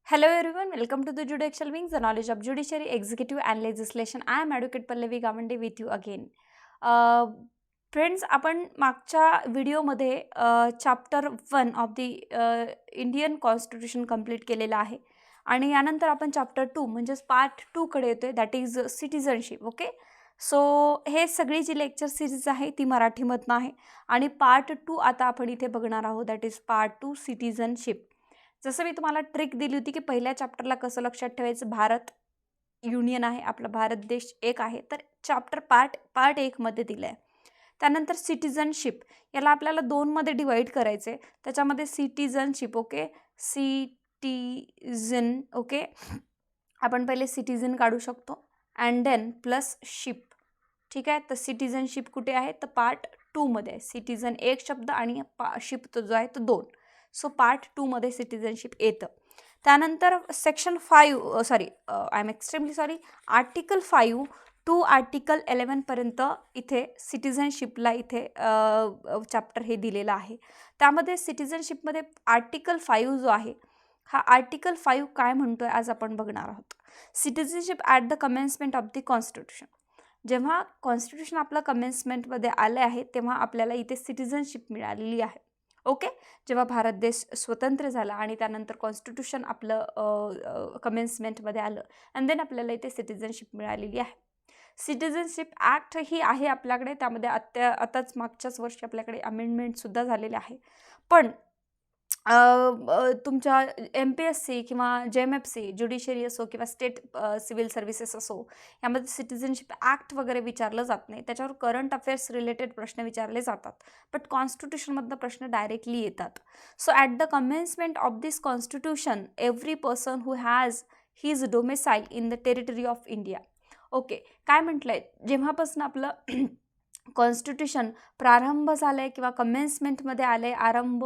Hello everyone, welcome to the Judicial Wings, the knowledge of judiciary, executive and legislation. I am Advocate Pallavi Gawande with you again. Friends, आपण मागच्या व्हिडिओमध्ये chapter 1 of the Indian constitution complete केलेला आहे आणि यानंतर आपण chapter 2 म्हणजेच part 2 कडे येतोय, that is citizenship. Okay, so हे सगळी जी लेक्चर सिरीज आहे ती मराठीमधनं आहे आणि पार्ट 2 आता आपण इथे बघणार आहोत, दॅट इज पार्ट 2 सिटिझनशिप. जसं मी तुम्हाला ट्रिक दिली होती की पहिल्या चॅप्टरला कसं लक्षात ठेवायचं, भारत युनियन आहे, आपला भारत देश एक आहे, तर चॅप्टर पार्ट 1 मध्ये दिलं आहे. त्यानंतर सिटिझनशिप, याला आपल्याला 2 मध्ये डिवाइड करायचे. त्याच्यामध्ये सिटिझनशिप, ओके, सिटिझन, ओके, आपण पहिले सिटिझन काढू शकतो अँड देन प्लस शिप. ठीक आहे, तर सिटिझनशिप कुठे आहे, तर पार्ट 2 मध्ये आहे. सिटिझन एक शब्द आणि शिप तो जो आहे तो 2. सो पार्ट 2 मध्ये सिटिझनशिप येतं. त्यानंतर section 5 I am extremely sorry, article 5 to article 11 पर्यंत इथे सिटिझनशिपला इथे चॅप्टर हे दिलेलं आहे. त्यामध्ये सिटिझनशिपमध्ये आर्टिकल 5 जो आहे, हा आर्टिकल 5 काय म्हणतोय आज आपण बघणार आहोत. Citizenship at the commencement of the constitution. जेव्हा कॉन्स्टिट्यूशन आपलं कमेन्समेंटमध्ये आले आहे तेव्हा आपल्याला इथे सिटिझनशिप मिळालेली आहे. ओके, जेव्हा भारत देश स्वतंत्र झाला आणि त्यानंतर कॉन्स्टिट्यूशन आपलं कमेन्समेंटमध्ये आलं अँड देन आपल्याला इथे सिटिझनशिप मिळालेली आहे. सिटिझनशिप ॲक्ट ही आहे आपल्याकडे, त्यामध्ये आताच मागच्याच वर्षी आपल्याकडे अमेंडमेंटसुद्धा झालेले आहे. पण तुमच्या MPSC किंवा JMFC ज्युडिशरी असो किंवा स्टेट सिव्हिल सर्व्हिसेस असो, यामध्ये सिटिझनशिप ॲक्ट वगैरे विचारलं जात नाही. त्याच्यावर करंट अफेअर्स रिलेटेड प्रश्न विचारले जातात, बट कॉन्स्टिट्यूशनमधनं प्रश्न डायरेक्टली येतात. So at the commencement of this constitution every person who has his domicile in the territory of India. Okay, काय म्हटलं आहे, जेव्हापासून आपलं कॉन्स्टिट्यूशन प्रारंभ झालं आहे किंवा कमेन्समेंटमध्ये आलं आहे, आरंभ,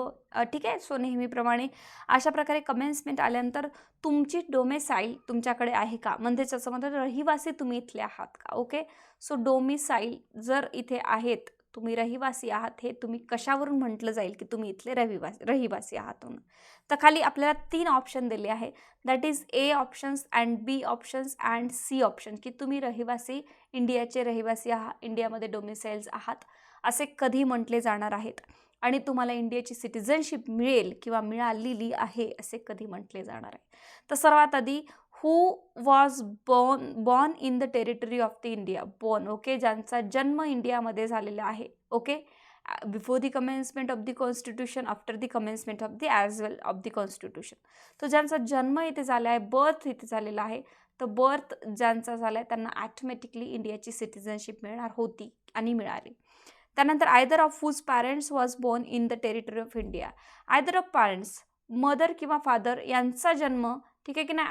ठीक आहे. सो नेहमीप्रमाणे अशा प्रकारे कमेन्समेंट आल्यानंतर तुमची डोमेसाईल तुमच्याकडे आहे का, म्हणजे त्याच्यामध्ये रहिवासी तुम्ही इथले आहात का. ओके, सो डोमिसाईल जर इथे आहेत, तुम्ही रहिवासी आहात, हे तुम्ही कशावरून म्हटलं जाईल की तुम्ही इथले रहिवासी आहात म्हणून. तर खाली आपल्याला 3 ऑप्शन दिले आहे, that is A options and B options and C option, की तुम्ही रहिवासी, इंडियाचे रहिवासी आहात, इंडियामध्ये डोमिसाईल्स आहात असे कधी म्हटले जाणार आहेत आणि तुम्हाला इंडियाची सिटिझनशिप मिळेल किंवा मिळालेली आहे असे कधी म्हटले जाणार आहे. तर सर्वात आधी who was born in the territory of the India. Born, okay, ज्यांचा जन्म इंडियामध्ये झालेला आहे. Okay, before the commencement of the constitution, after the commencement of the as well of the constitution. तो ज्यांचा जन्म इथे झाला आहे, बर्थ इथे झालेला आहे, तर बर्थ ज्यांचा झाला आहे त्यांना ॲटोमॅटिकली इंडियाची सिटिझनशिप मिळणार होती आणि मिळाली. त्यानंतर either of whose parents was born in the territory of India. Either of parents, mother किंवा फादर यांचा जन्म, ठीक आहे की नाही,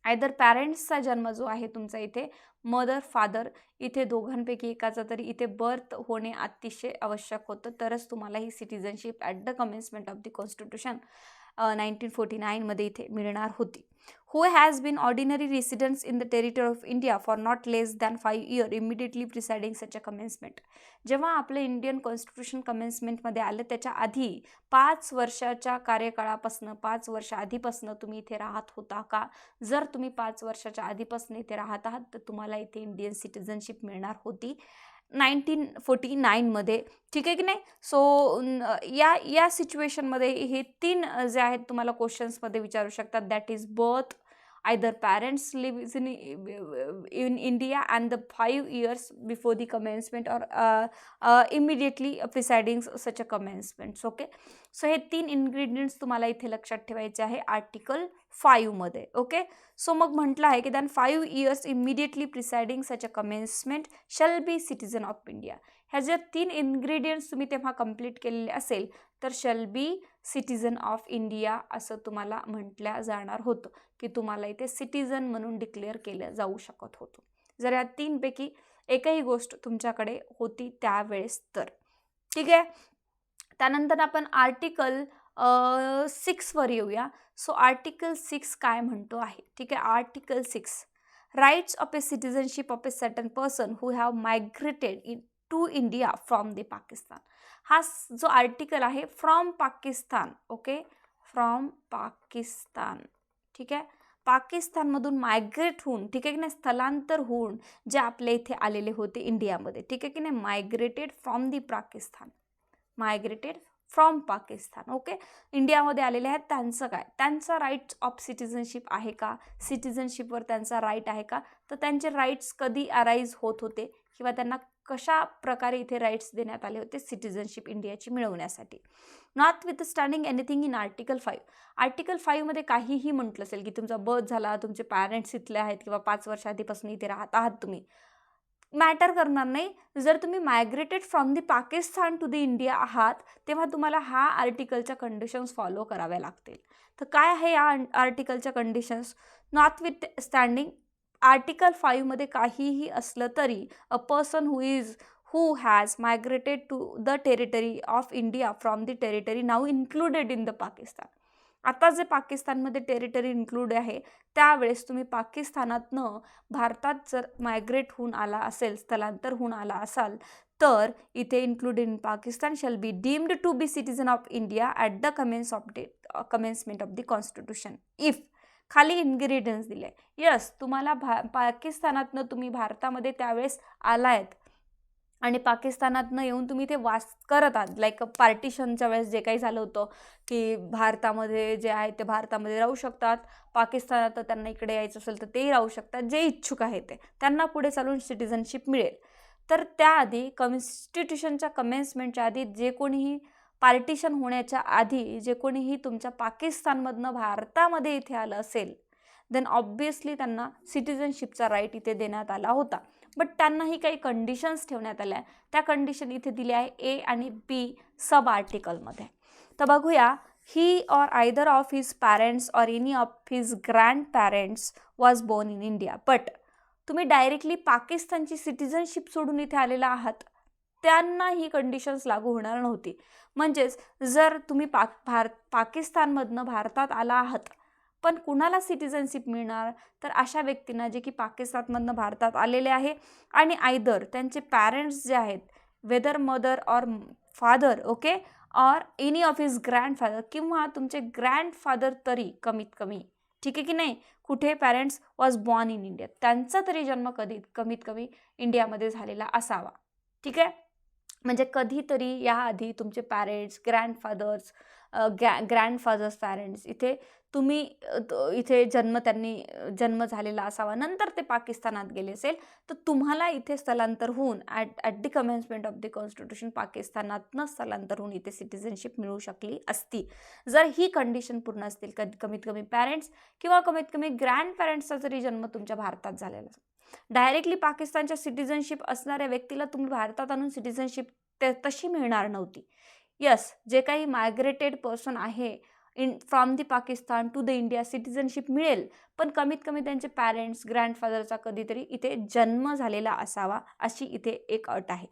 आयदर पॅरेंट्सचा जन्म जो आहे तुमचा इथे, मदर फादर, इथे दोघांपैकी एकाचा तरी इथे बर्थ होणे अतिशय आवश्यक होतं, तरच तुम्हाला ही citizenship at the commencement of the constitution 1949 मध्ये इथे मिळणार होती. Who has been ordinary residents in the territory of India for not less than 5 year immediately presiding such a commencement. जेव्हा आपलं इंडियन कॉन्स्टिट्यूशन कमेन्समेंटमध्ये आलं त्याच्या आधी 5 वर्षाच्या कार्यकाळापासून, 5 वर्ष आधीपासून तुम्ही इथे राहत होता का. जर तुम्ही 5 वर्षाच्या आधीपासून इथे राहत आहात तर तुम्हाला इथे इंडियन सिटिझनशिप मिळणार होती 1949 मध्ये, ठीक आहे की नाही. सो या सिच्युएशनमध्ये हे 3 जे आहेत तुम्हाला क्वेश्चन्समध्ये विचारू शकतात, that is birth, either parents live in India and the 5 years before the commencement or immediately presiding such a commencements. Okay, so हे 3 इन्ग्रेडियंट्स तुम्हाला इथे लक्षात ठेवायचे आहे आर्टिकल 5 मध्ये. ओके, सो मग म्हटलं आहे की than 5 years immediately presiding such a commencement shall be citizen of India. ह्या जर 3 इन्ग्रेडियंट्स तुम्ही तेव्हा कंप्लीट केलेले असेल तर shall be citizen of India असं तुम्हाला म्हटलं जाणार होतं, की तुम्हाला इथे सिटिझन म्हणून डिक्लेअर केलं जाऊ शकत होतं जर या 3 पैकी एकही गोष्ट तुमच्याकडे होती त्यावेळेस तर. ठीक आहे, त्यानंतर आपण आर्टिकल 6 वर येऊया. सो आर्टिकल 6 काय म्हणतो आहे, ठीक आहे. Article 6, rights of a citizenship of a certain person who have migrated to India from the Pakistan. हा जो आर्टिकल आहे from Pakistan, okay, from Pakistan, ठीक आहे, पाकिस्तानमधून मायग्रेट होऊन, ठीक आहे की नाही, स्थलांतर होऊन जे आपल्या इथे आलेले होते इंडियामध्ये, ठीक आहे की नाही, migrated from the Pakistan, migrated from Pakistan, okay, इंडियामध्ये आलेले आहेत, त्यांचं काय, त्यांचा राईट्स ऑफ सिटिझनशिप आहे का, सिटिझनशिपवर त्यांचा राईट आहे का, तर त्यांचे राईट्स कधी अराईज होत होते किंवा त्यांना कशा प्रकारे इथे राईट्स देण्यात आले होते सिटिझनशिप इंडियाची मिळवण्यासाठी. Notwithstanding anything in article 5, article 5 मध्ये काहीही म्हटलं असेल की तुमचा बर्थ झाला, तुमचे पॅरेंट्स इथले आहेत किंवा 5 वर्ष आधीपासून इथे राहत आहात तुम्ही, मॅटर करणार नाही. जर तुम्ही migrated from the Pakistan to the India आहात तेव्हा तुम्हाला हा आर्टिकलच्या कंडिशन्स फॉलो कराव्या लागतील. तर काय आहे या आर्टिकलच्या conditions, notwithstanding article 5 मध्ये काहीही असलं तरी a person who has migrated to the territory of India from the territory now included in the Pakistan, आता जे पाकिस्तानमध्ये टेरिटरी इन्क्लूड आहे त्यावेळेस तुम्ही पाकिस्तानातनं भारतात जर मायग्रेट होऊन आला असेल, स्थलांतर होऊन आला असाल, तर इथे include in Pakistan shall be deemed to be citizen of India at the commencement of the constitution if, खाली इन्ग्रेडियंट्स दिले, यस तुम्हाला पाकिस्तानातनं तुम्ही भारतामध्ये त्यावेळेस आलायत आणि पाकिस्तानातनं येऊन तुम्ही ते वास करत आहात, लाईक पार्टिशनच्या वेळेस जे काही झालं होतं की भारतामध्ये जे आहे ते भारतामध्ये राहू शकतात, पाकिस्तानात त्यांना इकडे यायचं असेल तर तेही राहू शकतात, जे इच्छुक आहे ते त्यांना पुढे चालून सिटिझनशिप मिळेल. तर त्याआधी कॉन्स्टिट्यूशनच्या कमेन्समेंटच्या आधी जे कोणीही पार्टिशन होण्याच्या आधी जे कोणीही तुमच्या पाकिस्तानमधनं भारतामध्ये इथे आलं असेल देन ऑब्वियसली त्यांना सिटिझनशिपचा राईट इथे देण्यात आला होता. बट त्यांनाही काही कंडिशन्स ठेवण्यात आल्या, त्या कंडिशन इथे दिल्या आहे ए आणि बी सब आर्टिकलमध्ये. तर बघूया, he or either of his parents or any of his grandparents was born in India, but तुम्ही डायरेक्टली पाकिस्तानची सिटिझनशिप सोडून इथे आलेला आहात त्यांना ही कंडिशन्स लागू होणार नव्हती. म्हणजेच जर तुम्ही पाकिस्तानमधनं भारतात आला आहात पण कुणाला सिटिझनशिप मिळणार, तर अशा व्यक्तींना जे की पाकिस्तानमधनं भारतात आलेले आहे आणि आयदर त्यांचे पॅरेंट्स जे आहेत whether mother or father, okay, or any of his grandfather किंवा तुमचे ग्रँडफादर तरी कमीत कमी, ठीक आहे की नाही, कुठे parents was born in India, त्यांचा तरी जन्म कमीत कमी इंडियामध्ये झालेला असावा, ठीक आहे. म्हणजे कधीतरी याआधी तुमचे पॅरेंट्स, ग्रँडफादर्स पॅरेंट्स इथे तुम्ही इथे जन्म झालेला असावा, नंतर ते पाकिस्तानात गेले असेल तर तुम्हाला इथे स्थलांतर होऊन at the commencement of the constitution पाकिस्तानातनं स्थलांतर होऊन इथे सिटिझनशिप मिळू शकली असती जर ही कंडिशन पूर्ण असतील. कमीत कमी पॅरेंट्स किंवा कमीत कमी ग्रँड पॅरेंट्सचा जरी जन्म तुमच्या भारतात झालेला असेल. डायरेक्टली पाकिस्तानच्या सिटिझनशिप असणाऱ्या व्यक्तीला तुम्ही भारतात आणून सिटिझनशिप तशी मिळणार नव्हती. यस, जे काही मायग्रेटेड पर्सन आहे from the Pakistan to the India citizenship मिळेल, पण कमीत कमी त्यांचे पॅरेंट्स, ग्रँडफादरचा कधीतरी इथे जन्म झालेला असावा, अशी इथे एक अट आहे.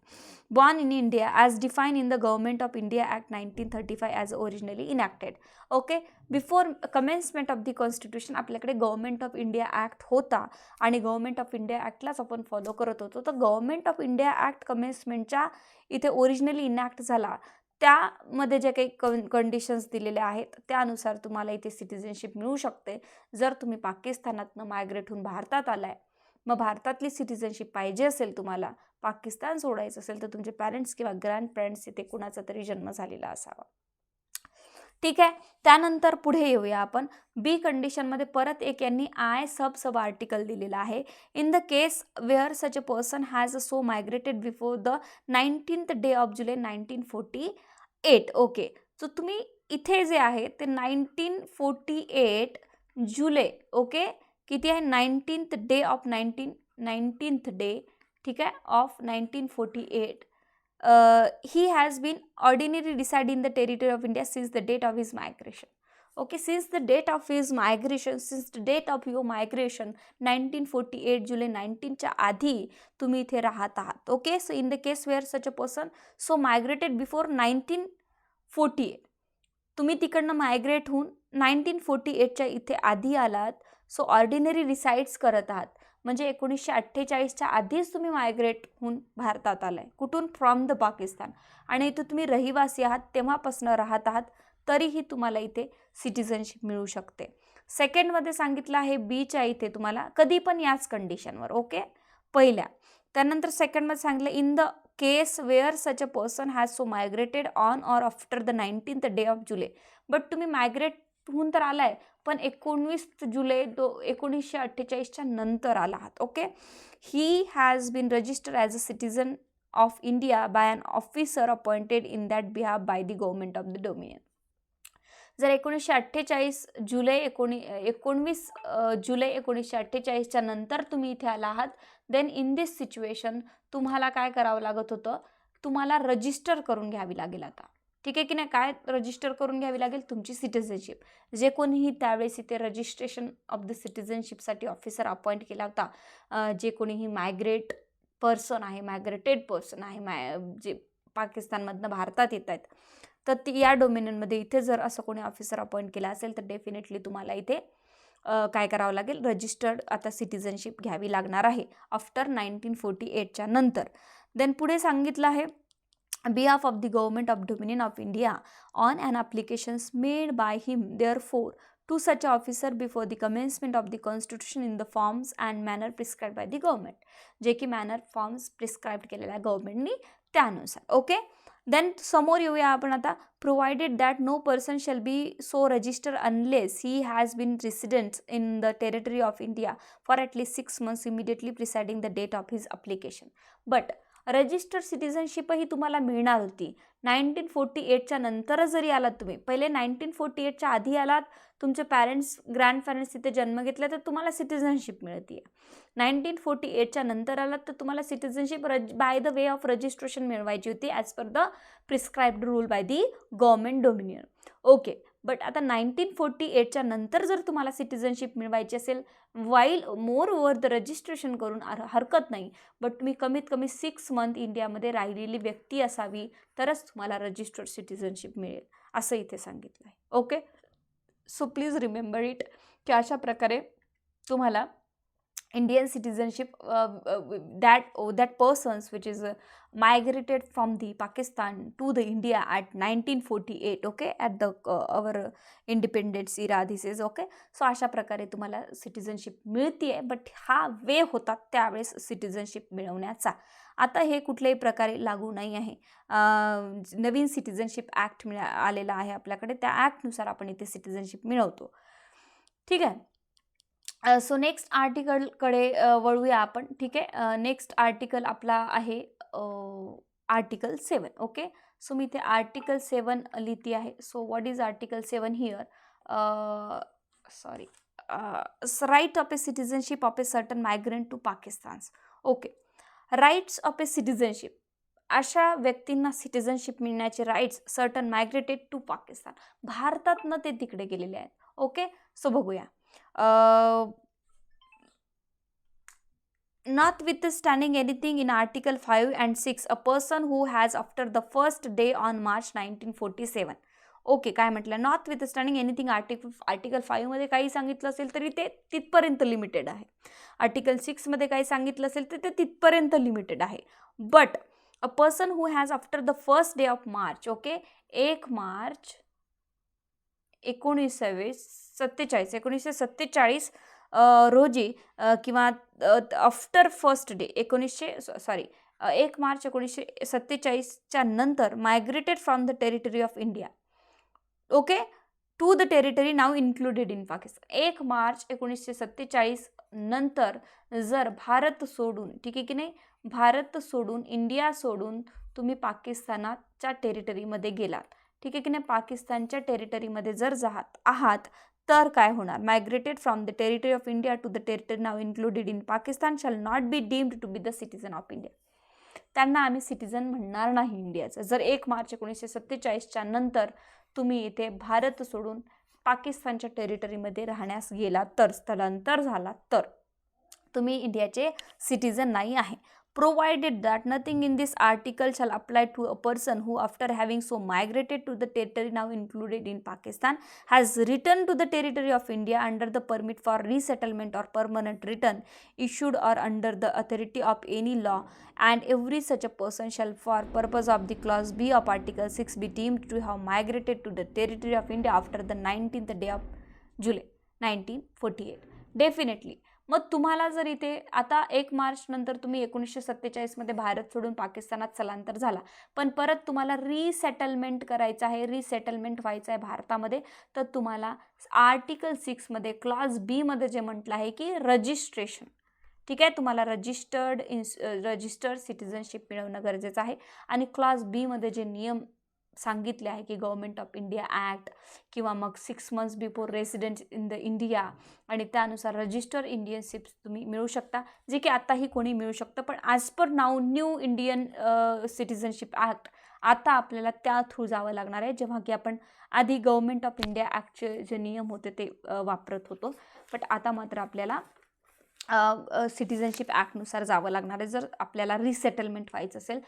Born in India as define in the government of India act 1935 as originally enacted, okay. Before commencement of the constitution आपल्याकडे गव्हर्नमेंट ऑफ इंडिया ॲक्ट होता आणि गव्हर्नमेंट ऑफ इंडिया ॲक्टलाच आपण फॉलो करत होतो. तर गव्हर्नमेंट ऑफ इंडिया ॲक्ट कमेन्समेंटच्या इथे originally enact झाला, त्यामध्ये जे काही कंडिशन्स दिलेल्या आहेत त्यानुसार तुम्हाला इथे सिटिझनशिप मिळू शकते. जर तुम्ही पाकिस्तानातनं मायग्रेट होऊन भारतात आलाय, मग भारतातली सिटिझनशिप पाहिजे असेल, तुम्हाला पाकिस्तान सोडायचं असेल तर तुमचे पॅरेंट्स किंवा ग्रँड पॅरेंट्स इथे कुणाचा तरी जन्म झालेला असावा, ठीक आहे. त्यानंतर पुढे येऊया आपण. बी कंडिशनमध्ये परत एक यांनी सब आर्टिकल दिलेला आहे. In the case where such a person has so migrated before the 19th day of July 1948, okay. So तुम्ही इथे जे आहे ते 1948 जुलै, ओके, किती आहे 19th day of 19th day, ठीक आहे, of 1948. He has been ordinarily reside in the territory of India since the date of his migration. Okay, since the date of your migration 1948 July 19 च्या आधी तुम्ही इथे राहत आहात. Okay, so in the case where such a person so migrated before 1948, तुम्ही तिकडनं migrate होऊन 1948च्या इथे आधी आलात, सो ऑर्डिनरी रिसाइड्स करत आहात, म्हणजे 1948च्या आधीच तुम्ही मायग्रेट होऊन भारतात आलाय. कुठून? From the Pakistan. आणि इथे तुम्ही रहिवासी आहात, तेव्हापासून राहत आहात तरीही तुम्हाला इथे सिटिझनशिप मिळू शकते. सेकंडमध्ये सांगितलं आहे बीच्या इथे तुम्हाला कधी पण याच कंडिशनवर, ओके, पहिल्या. त्यानंतर सेकंडमध्ये सांगितलं in the case where such a person has so migrated on or after the 19th day of July. But तुम्ही मायग्रेट होऊन तर आलाय पण 19 जुलै 1948च्या नंतर आला आहात, okay. He has been registered as a citizen of India by an officer appointed in that behalf by the government of the dominion. जर 1948 जुलै 19 जुलै 1948च्या नंतर तुम्ही इथे आला आहात, देन इन दिस सिच्युएशन तुम्हाला काय करावं लागत होतं, तुम्हाला रजिस्टर करून घ्यावी लागेल आता, ठीक आहे की नाही. काय रजिस्टर करून घ्यावी लागेल, तुमची सिटिझनशिप. जे कोणीही त्यावेळेस इथे रजिस्ट्रेशन ऑफ द सिटिझनशिपसाठी ऑफिसर अपॉइंट केला होता, जे कोणीही मायग्रेटेड पर्सन आहे, जे पाकिस्तानमधनं भारतात येत आहेत, तर ती या डोमेनमध्ये इथे जर असं कोणी ऑफिसर अपॉइंट केला असेल तर डेफिनेटली तुम्हाला इथे काय करावं लागेल, रजिस्टर्ड आता सिटिझनशिप घ्यावी लागणार आहे आफ्टर 1948च्या नंतर. देन पुढे सांगितलं आहे behalf of the government of Dominion of India on an applications made by him therefore to such officer before the commencement of the constitution in the forms and manner prescribed by the government. जे की manner forms prescribe केलेल्या गव्हर्नमेंटनी त्यानुसार, okay. Then समोर येऊया आपण आता. Provided that no person shall be so register unless he has been resident in the territory of India for at least 6 months immediately presiding the date of his application. But registered सिटिझनशिपही तुम्हाला मिळणार होती 1948च्या नंतर जरी आलात तुम्ही. पहिले 1948च्या आधी आलात, तुमचे पॅरेंट्स ग्रँडपॅरेंट्स तिथे जन्म घेतला तर तुम्हाला सिटिझनशिप मिळते. 1948च्या नंतर आलात तर तुम्हाला citizenship by the way of registration मिळवायची होती as per the prescribed rule by the government dominion, okay. But आता 1948च्या नंतर जर तुम्हाला सिटिझनशिप मिळवायची असेल, while more over the registration करून हरकत नाही, बट तुम्ही कमीत कमी 6 months इंडियामध्ये राहिलेली व्यक्ती असावी तरच तुम्हाला रजिस्टर्ड सिटिझनशिप मिळेल, असं इथे सांगितलं आहे, okay. So please remember it की अशा प्रकारे तुम्हाला Indian citizenship that persons which is migrated from the Pakistan to the India at 1948, okay, at the our independence era this is, okay. So अशा प्रकारे तुम्हाला सिटिझनशिप मिळतीये, बट हा वे होता त्यावेळेस सिटिझनशिप मिळवण्याचा. आता हे कुठल्याही प्रकारे लागू नाही आहे. नवीन सिटिझनशिप ॲक्ट आलेला आहे आपल्याकडे, त्या ॲक्टनुसार आपण इथे सिटिझनशिप मिळवतो, ठीक आहे. सो नेक्स्ट आर्टिकलकडे वळूया आपण, ठीक आहे. नेक्स्ट आर्टिकल आपला आहे आर्टिकल 7, ओके. सो मी इथे आर्टिकल 7 लिहिती आहे. So what is article 7 here, right of a citizenship of a certain migrant to Pakistan, okay. Rights of a citizenship, अशा व्यक्तींना सिटिझनशिप मिळण्याचे rights certain migrated to Pakistan, भारतातनं ते तिकडे गेलेले आहेत, ओके. सो बघूया. Notwithstanding anything in Article 5 and 6, a person who has after the first day on March 1947, okay. काय म्हटलं, नॉटविथस्टँडिंग एनिथिंग आर्टिकल 5 मध्ये काही सांगितलं असेल तरी ते तिथपर्यंत लिमिटेड आहे. आर्टिकल 6 मध्ये काही सांगितलं असेल तर ते तिथपर्यंत लिमिटेड आहे. But a person who has after the first day of March, okay, 1 March 1947 रोजी किंवा आफ्टर फर्स्ट डे 1 मार्च 1947च्या नंतर migrated from the territory of India, okay, to the territory now included in Pakistan. 1 March 1947 नंतर जर भारत सोडून, ठीक आहे की नाही, भारत सोडून, इंडिया सोडून तुम्ही पाकिस्तानाच्या टेरिटरीमध्ये गेलात, ठीक आहे की नाही, पाकिस्तानच्या टेरिटरीमध्ये जर जात आहात तर काय होणार, migrated from the territory of India to the territory now included in Pakistan shall not be deemed to be the citizen of India. त्यांना आम्ही सिटिझन म्हणणार नाही इंडियाचं. जर 1 मार्च 1947च्या नंतर तुम्ही इथे भारत सोडून पाकिस्तानच्या टेरिटरीमध्ये राहण्यास गेलात तर, स्थलांतर झाला तर तुम्ही इंडियाचे सिटिझन नाही आहे. provided that nothing in this article shall apply to a person who, after having so migrated to the territory now included in Pakistan, has returned to the territory of India under the permit for resettlement or permanent return issued or under the authority of any law, and every such a person shall, for purpose of the clause B of article 6, be deemed to have migrated to the territory of India after the 19th day of July 1948. Definitely. मग तुम्हाला जर इथे आता 1 मार्च नंतर तुम्ही 1947मध्ये भारत सोडून पाकिस्तानात स्थलांतर झाला, पण परत तुम्हाला रिसेटलमेंट करायचं आहे, रिसेटलमेंट व्हायचं आहे भारतामध्ये, तर तुम्हाला आर्टिकल 6मध्ये क्लॉज बी मध्ये जे म्हटलं आहे की रजिस्ट्रेशन, ठीक आहे, तुम्हाला रजिस्टर्ड सिटिझनशिप मिळवणं गरजेचं आहे. आणि क्लॉज बी मध्ये जे नियम सांगितले आहे की गव्हर्नमेंट ऑफ इंडिया ॲक्ट किंवा मग 6 months before resident in the India, आणि त्यानुसार रजिस्टर इंडियनशिप तुम्ही मिळू शकता, जे की आताही कोणी मिळू शकतं. पण as per now new Indian citizenship act आता आपल्याला त्या थ्रू जावं लागणार आहे, जेव्हा की आपण आधी गव्हर्नमेंट ऑफ इंडिया ॲक्टचे जे नियम होते ते वापरत होतो. बट आता मात्र आपल्याला सिटिझनशिप ॲक्टनुसार जावं लागणार आहे जर आपल्याला रिसेटलमेंट व्हायचं असेल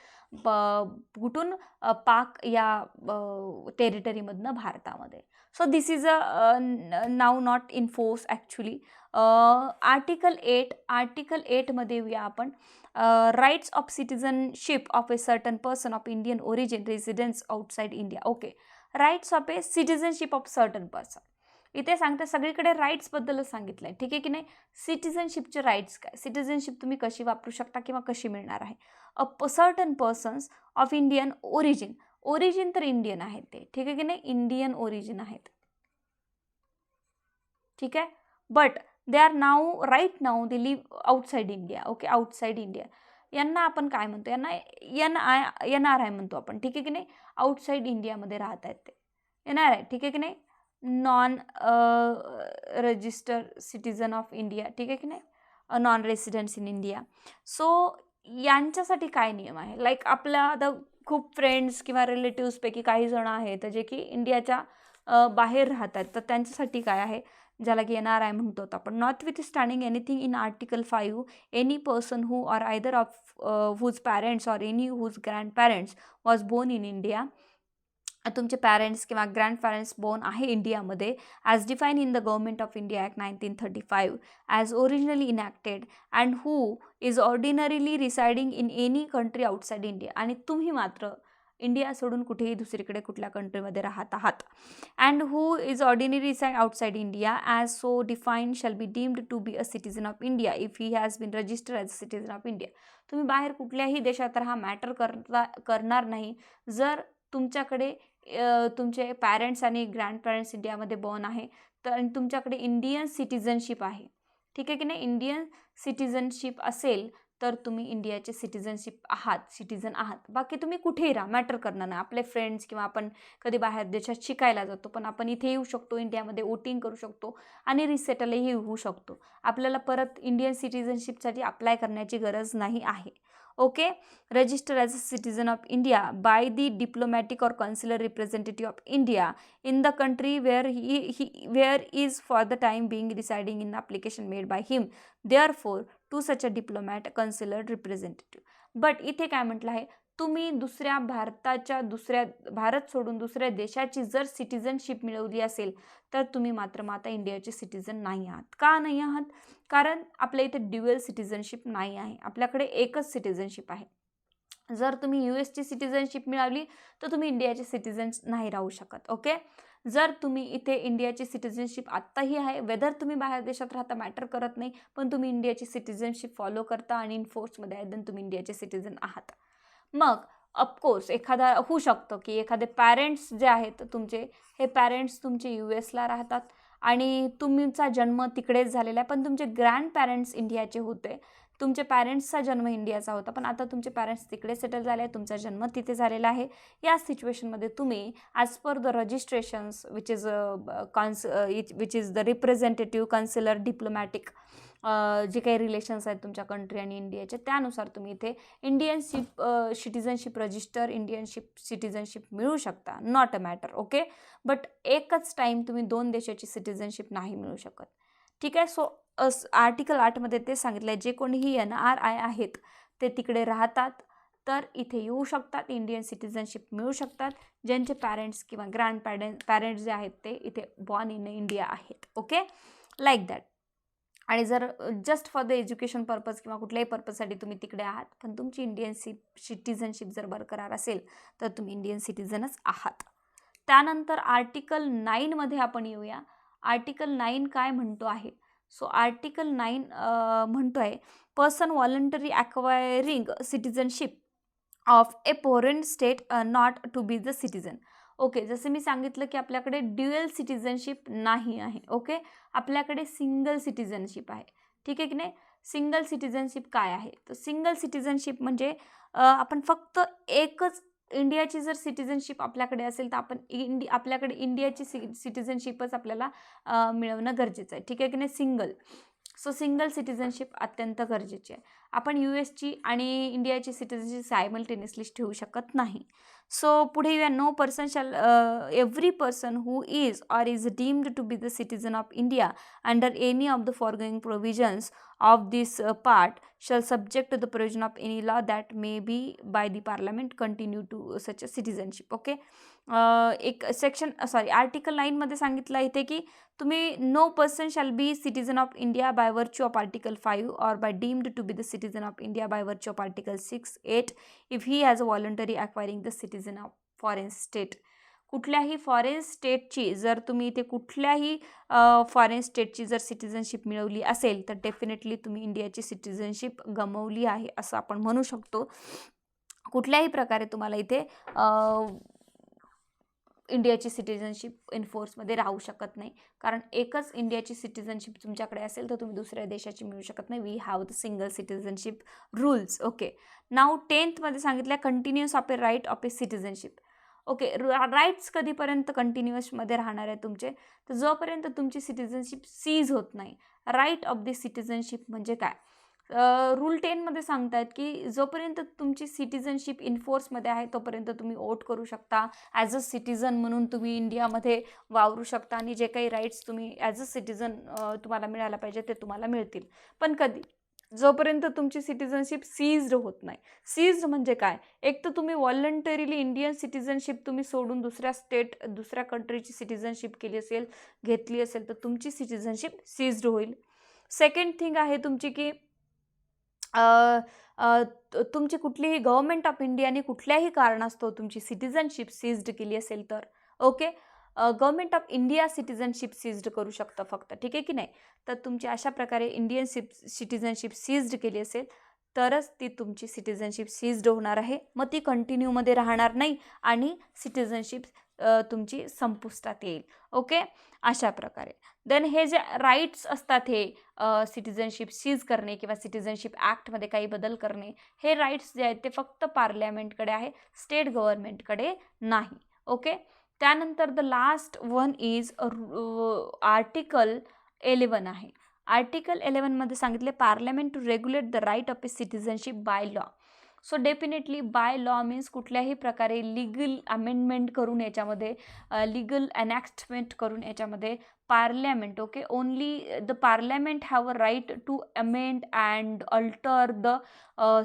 कुठून, पाक या टेरिटरीमधनं भारतामध्ये. So this is a now not in force actually. Article 8मध्ये येऊया आपण. Rights of citizenship of a certain person of Indian origin residence outside India. Okay, rights of a citizenship of certain person. इथे सांगते सगळीकडे राईट्सबद्दलच सांगितलं आहे, ठीक आहे की नाही. सिटिझनशिपचे राईट्स काय, सिटिझनशिप तुम्ही कशी वापरू शकता किंवा कशी मिळणार आहे. A certain persons of Indian origin, origin तर इंडियन आहेत ते, ठीक आहे की नाही, इंडियन ओरिजिन आहेत, ठीक आहे. But they are now right now they live outside India. Okay, outside India यांना आपण काय म्हणतो, यांना NRI म्हणतो आपण, ठीक आहे की नाही. आउटसाइड इंडियामध्ये राहत आहेत ते NRI, ठीक आहे की नाही, non register citizen of India, ठीक आहे की नाही, non residents in India. So यांच्यासाठी काय नियम आहे, लाईक आपल्या आता खूप फ्रेंड्स किंवा रिलेटिव्सपैकी काही जण आहेत जे की इंडियाच्या बाहेर राहतात, तर त्यांच्यासाठी काय आहे, ज्याला की NRI म्हणतो आपण. Notwithstanding anything in article 5, any person who or either of whose parents or any whose grandparents was born in India, तुमचे पॅरेंट्स किंवा ग्रँड पॅरेंट्स बोर्न आहे इंडियामध्ये, as define in the government of India act 1935 as originally enacted, and who is ordinarily residing in any country outside India, आणि तुम्ही मात्र India सोडून कुठेही दुसरीकडे कुठल्या कंट्रीमध्ये राहत आहात. And who is ordinary reside outside India as so define shall be deemed to be a citizen of India if he has been registered as a citizen of India. तुम्ही बाहेर कुठल्याही देशात राहा, मॅटर करणार नाही जर तुमच्याकडे तुमचे पॅरेंट्स आणि ग्रँड पॅरेंट्स इंडियामध्ये बॉर्न आहे, तर तुमच्याकडे इंडियन सिटिझनशिप आहे, ठीक आहे की नाही. इंडियन सिटिझनशिप असेल तर तुम्ही इंडियाचे सिटिझन आहात. बाकी तुम्ही कुठेही राहा, मॅटर करणार नाही. आपले फ्रेंड्स किंवा आपण कधी बाहेर देशात शिकायला जातो, पण आपण इथे येऊ शकतो, इंडियामध्ये वोटिंग करू शकतो आणि रिसेटलही होऊ शकतो. आपल्याला परत इंडियन सिटिझनशिपसाठी अप्लाय करण्याची गरज नाही आहे. Okay, register as a citizen of India by the diplomatic or consular representative of India in the country where is for the time being residing in the application made by him, therefore to such a diplomat consular representative. But इथे काय म्हटलं आहे, तुम्ही दुसऱ्या भारत सोडून दुसऱ्या देशाची जर सिटिझनशिप मिळवली असेल तर तुम्ही मात्र आता इंडियाचे सिटिझन नाही आहात. का नाही आहात, कारण आपल्या इथे ड्युअल सिटिझनशिप नाही आहे, आपल्याकडे एकच सिटिझनशिप आहे. जर तुम्ही USची सिटिझनशिप मिळवली तर तुम्ही इंडियाचे सिटिझन्स नाही राहू शकत. ओके, जर तुम्ही इथे इंडियाची सिटिझनशिप आत्ताही आहे, वेदर तुम्ही बाहेर देशात राहता मॅटर करत नाही, पण तुम्ही इंडियाची सिटिझनशिप फॉलो करता आणि इनफोर्समध्ये आहे, देन तुम्ही इंडियाचे सिटिझन आहात. मग ऑफकोर्स एखादा होऊ शकतं की एखादे पॅरेंट्स जे आहेत तुमचे, हे पॅरेंट्स तुमचे USला राहतात आणि तुमचा जन्म तिकडेच झालेला आहे, पण तुमचे ग्रँड पॅरेंट्स इंडियाचे होते, तुमचे पॅरेंट्सचा जन्म इंडियाचा होता, पण आता तुमचे पॅरेंट्स तिकडे सेटल झाले आहे, तुमचा जन्म तिथे झालेला आहे. या सिच्युएशनमध्ये तुम्ही as per the registrations which is the representative consular diplomatic जे काही रिलेशन्स आहेत तुमच्या कंट्री आणि इंडियाचे, त्यानुसार तुम्ही इथे इंडियन सिटिझनशिप रजिस्टर सिटिझनशिप मिळू शकता, not a matter. Okay, but एकच टाईम तुम्ही 2 देशाची सिटिझनशिप नाही मिळू शकत, ठीक आहे. सो आर्टिकल 8मध्ये ते सांगितलं आहे, जे कोणीही NRI आहेत ते तिकडे राहतात तर इथे येऊ शकतात, इंडियन सिटिझनशिप मिळू शकतात, ज्यांचे पॅरेंट्स किंवा ग्रँड पॅरेंट्स जे आहेत ते इथे बॉर्न इन इंडिया आहेत. Okay, like that. आणि जर just for the education purpose किंवा कुठल्याही पर्पजसाठी तुम्ही तिकडे आहात पण तुमची इंडियन सिटिझनशिप जर बरकरार असेल तर तुम्ही इंडियन सिटिझनच आहात. त्यानंतर आर्टिकल 9मध्ये आपण येऊया. आर्टिकल 9 काय म्हणतो आहे? सो आर्टिकल 9 म्हणतो आहे person voluntary acquiring citizenship of a foreign state not to be the citizen. Okay, जसं मी सांगितलं की आपल्याकडे ड्युअल सिटिझनशिप नाही आहे. ओके, आपल्याकडे सिंगल सिटिझनशिप आहे. ठीक आहे की नाही? सिंगल सिटिझनशिप काय आहे? तर सिंगल सिटिझनशिप म्हणजे आपण फक्त एकच इंडियाची जर सिटिझनशिप आपल्याकडे असेल तर आपण आपल्याकडे इंडियाची सिटिझनशिपच आपल्याला मिळवणं गरजेचं आहे. ठीक आहे की नाही? सिंगल. सो सिंगल सिटिझनशिप अत्यंत गरजेची आहे. आपण US ची आणि इंडियाची सिटिझनशिप सायमल्टेनियसली ठेवू शकत नाही. सो पुढे येऊया. No person shall every person who is or is deemed to be the citizen of India under any of the foregoing provisions of this part shall subject to the provision of any law that may be by the parliament continue to such a citizenship. Okay, एक section article 9मध्ये सांगितलं इथे की तुम्ही no person shall be citizen of India by virtue of article 5 or by deemed to be the citizen of India by virtue of article 6, 8 if he has a voluntary acquiring the citizen of foreign state. कुठल्याही foreign स्टेटची जर तुम्ही इथे कुठल्याही foreign स्टेटची जर citizenship मिळवली असेल तर डेफिनेटली तुम्ही इंडियाची सिटिझनशिप गमावली आहे असं आपण म्हणू शकतो. कुठल्याही प्रकारे तुम्हाला इथे इंडियाची सिटिझनशिप एनफोर्समध्ये राहू शकत नाही, कारण एकच इंडियाची सिटिझनशिप तुमच्याकडे असेल तर तुम्ही दुसऱ्या देशाची मिळू शकत नाही. We have the single citizenship rules. Okay, नाव 10th सांगितलं continuous of a right of a citizenship. Okay, rights कधीपर्यंत कंटिन्युअसमध्ये राहणार आहे तुमचे? तर जोपर्यंत तुमची सिटिझनशिप सीज होत नाही. राईट ऑफ द सिटिझनशिप म्हणजे काय? रूल 10मध्ये सांगतायत की जोपर्यंत तुमची सिटिझनशिप इन्फोर्समध्ये आहे तोपर्यंत तुम्ही वोट करू शकता, ॲज अ सिटिझन म्हणून तुम्ही इंडियामध्ये वावरू शकता आणि जे काही राईट्स तुम्ही ॲज अ सिटिझन तुम्हाला मिळायला पाहिजे ते तुम्हाला मिळतील. पण कधी? जोपर्यंत तुमची सिटिझनशिप सीज्ड होत नाही. सीज्ड म्हणजे काय? एक तर तुम्ही व्हॉलंटरीली इंडियन सिटिझनशिप तुम्ही सोडून दुसऱ्या कंट्रीची सिटिझनशिप घेतली असेल तर तुमची सिटिझनशिप सीज्ड होईल. सेकंड थिंग आहे तुमची की तुमची कुठलीही गव्हर्नमेंट ऑफ इंडियाने कुठल्याही कारणास्तव तुमची सिटिझनशिप सीज्ड केली असेल तर okay, government of India citizenship ceased करू शकतं फक्त. ठीक आहे की नाही? तर तुमची अशा प्रकारे इंडियन सिटिझनशिप सीज्ड केली असेल तरच ती तुमची सिटिझनशिप सीज्ड होणार आहे. मग ती कंटिन्यूमध्ये राहणार नाही आणि सिटिझनशिप तुमची संपुष्टात येईल. ओके, अशा प्रकारे. देन हे जे राईट्स असतात हे सिटिझनशिप सीज करणे किंवा सिटिझनशिप ॲक्टमध्ये काही बदल करणे, हे राईट्स जे आहेत ते फक्त पार्लमेंटकडे आहे, स्टेट गव्हर्नमेंटकडे नाही. ओके, त्यानंतर the last one is article 11 आहे. आर्टिकल 11मध्ये सांगितले parliament to regulate the right of a citizenship by law. So definitely by law means कुठल्याही प्रकारे लिगल अमेंडमेंट करून याच्यामध्ये लिगल एनॅक्टमेंट करून याच्यामध्ये parliament okay only the parliament have a right to amend and alter the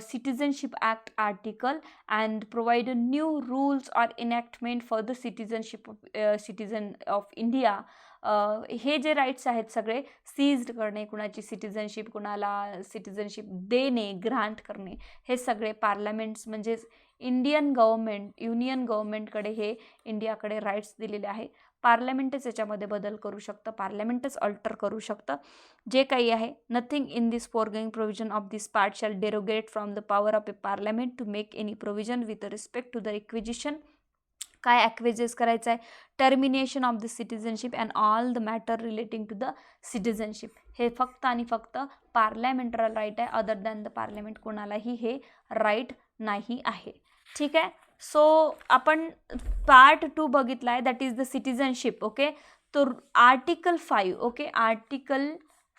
citizenship act article and provide new rules or enactment for the citizen of India. हे जे rights आहेत सगळे seized करणे, कुणाची citizenship कुणाला citizenship देणे, grant करणे, हे सगळे पार्लमेंट्स म्हणजेच युनियन गव्हर्नमेंटकडे हे इंडियाकडे राईट्स दिलेले आहे. पार्लमेंटच याच्यामध्ये बदल करू शकतं, पार्लमेंटच अल्टर करू शकतं. जे काही आहे nothing in this foregoing provision of this part shall derogate from the power of a parliament to make any provision with respect to the acquisition. काय ॲक्वेजेस करायचं आहे? Termination of the citizenship and all the matter relating to the citizenship. हे फक्त आणि फक्त पार्लमेंटला right आहे. अदर दॅन द पार्लमेंट कोणालाही हे राईट नाही आहे. ठीक आहे. सो आपण पार्ट 2 बघितला आहे, that is the citizenship. Okay, तर आर्टिकल 5 ओके, आर्टिकल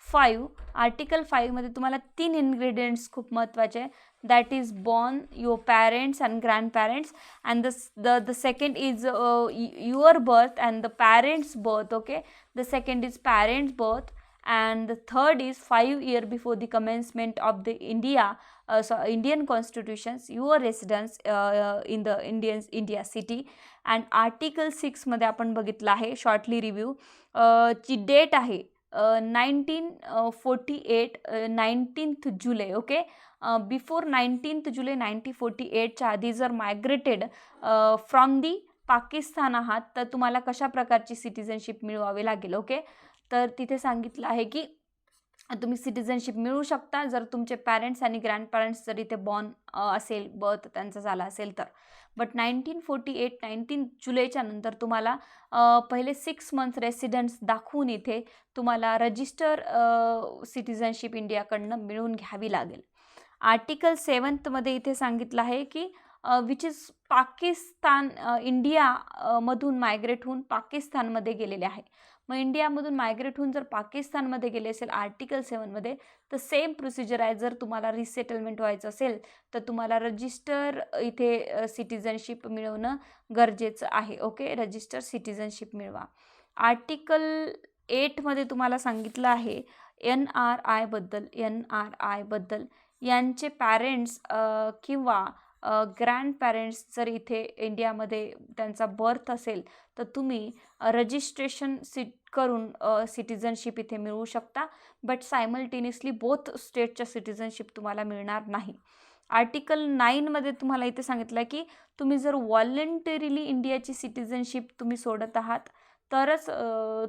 5 मध्ये तुम्हाला 3 इन्ग्रेडियंट्स खूप महत्त्वाचे आहे. that is born your parents and grandparents, and the second is your birth and the parents birth. Okay, the second is parents birth, and the third is 5 years before the commencement of the India Indian constitutions, your residence in the India city. And article 6 मध्ये आपण बघितलं आहे shortly review ची date आहे 1948 19th जुलै. Okay, before 19th जुलै 1948च्या आधी जर migrated from the Pakistan आहात तर तुम्हाला कशा प्रकारची सिटिझनशिप मिळवावी लागेल. ओके, तर तिथे सांगितलं आहे की तुम्ही सिटिझनशिप मिळवू शकता जर तुमचे पॅरेंट्स आणि ग्रँडपॅरेंट्स जर इथे बॉर्न असेल, बर्थ त्यांचा झाला असेल तर. बट 1948 19 जुलैच्या नंतर तुम्हाला पहिले 6 मंथ्स रेसिडेंट्स दाखवून इथे तुम्हाला रजिस्टर सिटिझनशिप इंडियाकडनं मिळवून घ्यावी लागेल. आर्टिकल 7 मध्ये इथे सांगितलं आहे की विच इज पाकिस्तान इंडिया मधून मायग्रेट होऊन पाकिस्तानमध्ये गेलेले आहे. मग इंडियामधून मायग्रेट होऊन जर पाकिस्तानमध्ये गेले असेल आर्टिकल 7मध्ये तर सेम प्रोसिजर आहे. जर तुम्हाला रिसेटलमेंट व्हायचं असेल तर तुम्हाला रजिस्टर इथे सिटिझनशिप मिळवणं गरजेचं आहे. ओके, रजिस्टर सिटिझनशिप मिळवा. आर्टिकल 8मध्ये तुम्हाला सांगितलं आहे NRI बद्दल यांचे पॅरेंट्स किंवा ग्रँडपॅरेंट्स जर इथे इंडियामध्ये त्यांचा बर्थ असेल तर तुम्ही रजिस्ट्रेशन करून सिटिझनशिप इथे मिळवू शकता. बट सायमल्टेनियसली बोथ स्टेटच्या सिटिझनशिप तुम्हाला मिळणार नाही. आर्टिकल 9मध्ये तुम्हाला इथे सांगितलं की तुम्ही जर वॉलंटरीली इंडियाची सिटिझनशिप तुम्ही सोडत आहात तरच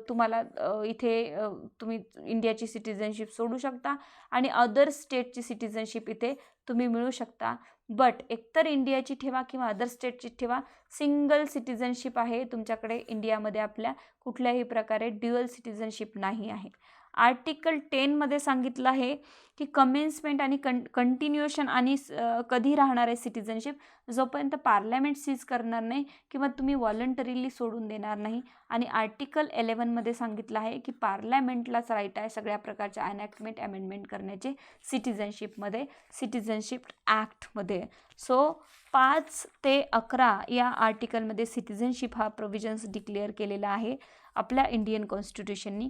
तुम्हाला इथे तुम्ही इंडियाची सिटिझनशिप सोडू शकता आणि अदर स्टेटची सिटिझनशिप इथे तुम्ही मिळू शकता. बट एकतर इंडियाची ठेवा किंवा अदर स्टेटची ठेवा. सिंगल सिटिझनशिप आहे तुमच्याकडे इंडियामध्ये. आपल्या कुठल्याही प्रकारे ड्युअल सिटिझनशिप नाही आहे. आर्टिकल 10मध्ये सांगितलं आहे की कमेन्समेंट आणि कंटिन्युएशन आणि कधी राहणार आहे सिटिझनशिप जोपर्यंत पार्लमेंट सीज करणार नाही किंवा तुम्ही व्हॉलंटरीली सोडून देणार नाही. आणि आर्टिकल 11मध्ये सांगितलं आहे की पार्लमेंटलाच राईट आहे सगळ्या प्रकारच्या अनॅक्टमेंट अमेंडमेंट करण्याचे सिटिझनशिपमध्ये, सिटिझनशिप ॲक्टमध्ये. सो 5 ते 11 या आर्टिकलमध्ये सिटिझनशिप हा प्रोव्हिजन्स डिक्लेअर केलेला आहे आपल्या इंडियन कॉन्स्टिट्यूशननी.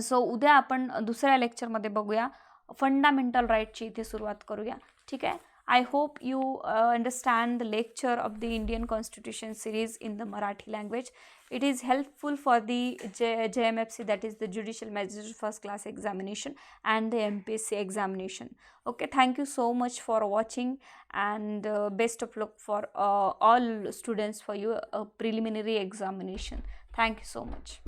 सो उद्या आपण दुसऱ्या लेक्चरमध्ये बघूया फंडामेंटल राईटची इथे सुरुवात करूया. ठीक आहे. I hope you understand the lecture of the Indian Constitution series in the Marathi language. It is helpful for the JMFC, that is the Judicial Magistrate First Class Examination, and the MPSC examination. Okay, thank you so much for watching and best of luck for all students for your preliminary examination. Thank you so much.